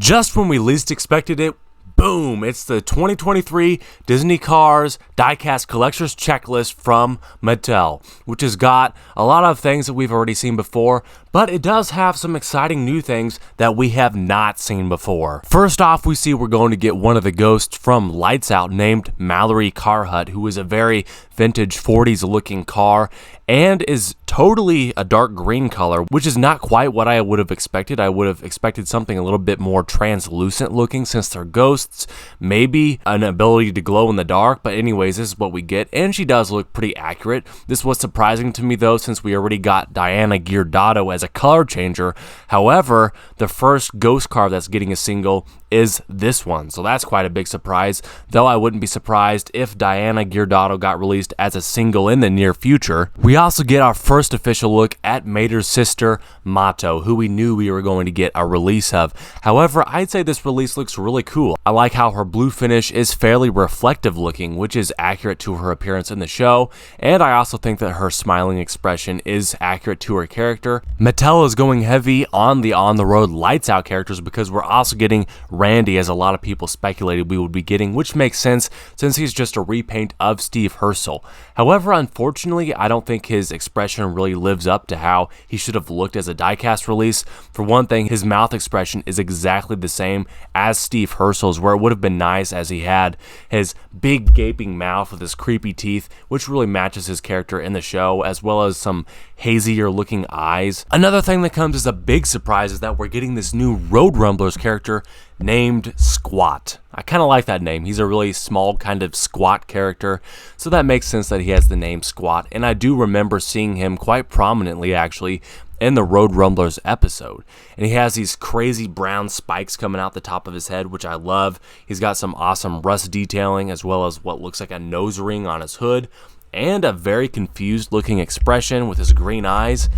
Just when we least expected it, boom, it's the 2023 Disney Cars Diecast Collector's Checklist from Mattel, which has got a lot of things that we've already seen before, but it does have some exciting new things that we have not seen before. First off, we see we're going to get one of the ghosts from Lights Out named Mallory Carhut, who is a very vintage 40s looking car and is totally a dark green color, which is not quite what I would have expected. I would have expected something a little bit more translucent looking since they're ghosts, maybe an ability to glow in the dark, but anyways, this is what we get, and she does look pretty accurate. This was surprising to me though, since we already got Diana Giordano as a color changer. However, the first ghost car that's getting a single is this one, so that's quite a big surprise, though I wouldn't be surprised if Diana Giordano got released as a single in the near future. We also get our first official look at Mater's sister, Mato, who we knew we were going to get a release of. However, I'd say this release looks really cool. I like how her blue finish is fairly reflective looking, which is accurate to her appearance in the show, and I also think that her smiling expression is accurate to her character. Mattel is going heavy on the on-the-road Lights Out characters because we're also getting Randy, as a lot of people speculated we would be getting, which makes sense since he's just a repaint of Steve Herschel. However, unfortunately, I don't think his expression really lives up to how he should have looked as a diecast release. For one thing, his mouth expression is exactly the same as Steve Herschel's, where it would have been nice as he had his big gaping mouth with his creepy teeth, which really matches his character in the show, as well as some hazier looking eyes. Another thing that comes as a big surprise is that we're getting this new Road Rumblers character named Squat. I kind of like that name. He's a really small kind of squat character, so that makes sense that he has the name Squat, and I do remember seeing him quite prominently actually in the Road Rumblers episode. And he has these crazy brown spikes coming out the top of his head, which I love. He's got some awesome rust detailing, as well as what looks like a nose ring on his hood, and a very confused looking expression with his green eyes.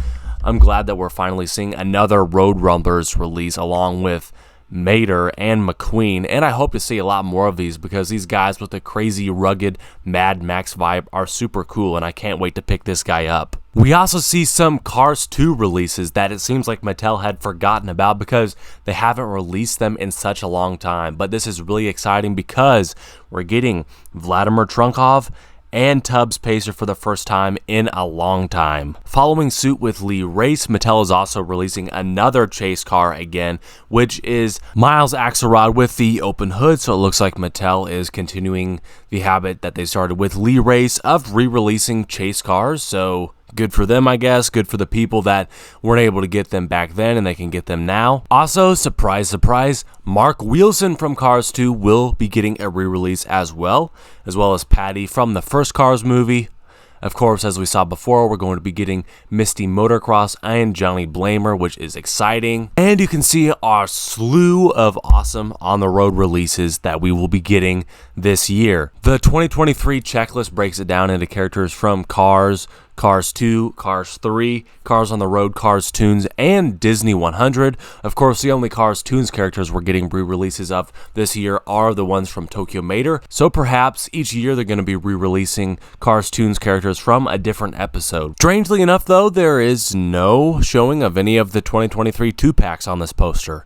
I'm glad that we're finally seeing another Road Rumblers release along with Mater and McQueen, and I hope to see a lot more of these because these guys with the crazy rugged Mad Max vibe are super cool, and I can't wait to pick this guy up. We also see some Cars 2 releases that it seems like Mattel had forgotten about because they haven't released them in such a long time, but this is really exciting because we're getting Vladimir Trunkov and Tubbs Pacer for the first time in a long time. Following suit with Lee Race, Mattel is also releasing another chase car again, which is Miles Axlerod with the open hood, so it looks like Mattel is continuing the habit that they started with Lee Race of re-releasing chase cars, so good for them, I guess. Good for the people that weren't able to get them back then and they can get them now. Also, surprise, surprise, Mark Wheelson from Cars 2 will be getting a re-release as well as Patty from the first Cars movie. Of course, as we saw before, we're going to be getting Misty Motocross and Johnny Blamer, which is exciting. And you can see our slew of awesome on-the-road releases that we will be getting this year. The 2023 checklist breaks it down into characters from Cars, Cars 2, Cars 3, Cars on the Road, Cars Toons, and Disney 100. Of course, the only Cars Toons characters we're getting re-releases of this year are the ones from Tokyo Mater, so perhaps each year they're going to be re-releasing Cars Toons characters from a different episode. Strangely enough though, there is no showing of any of the 2023 2-packs on this poster.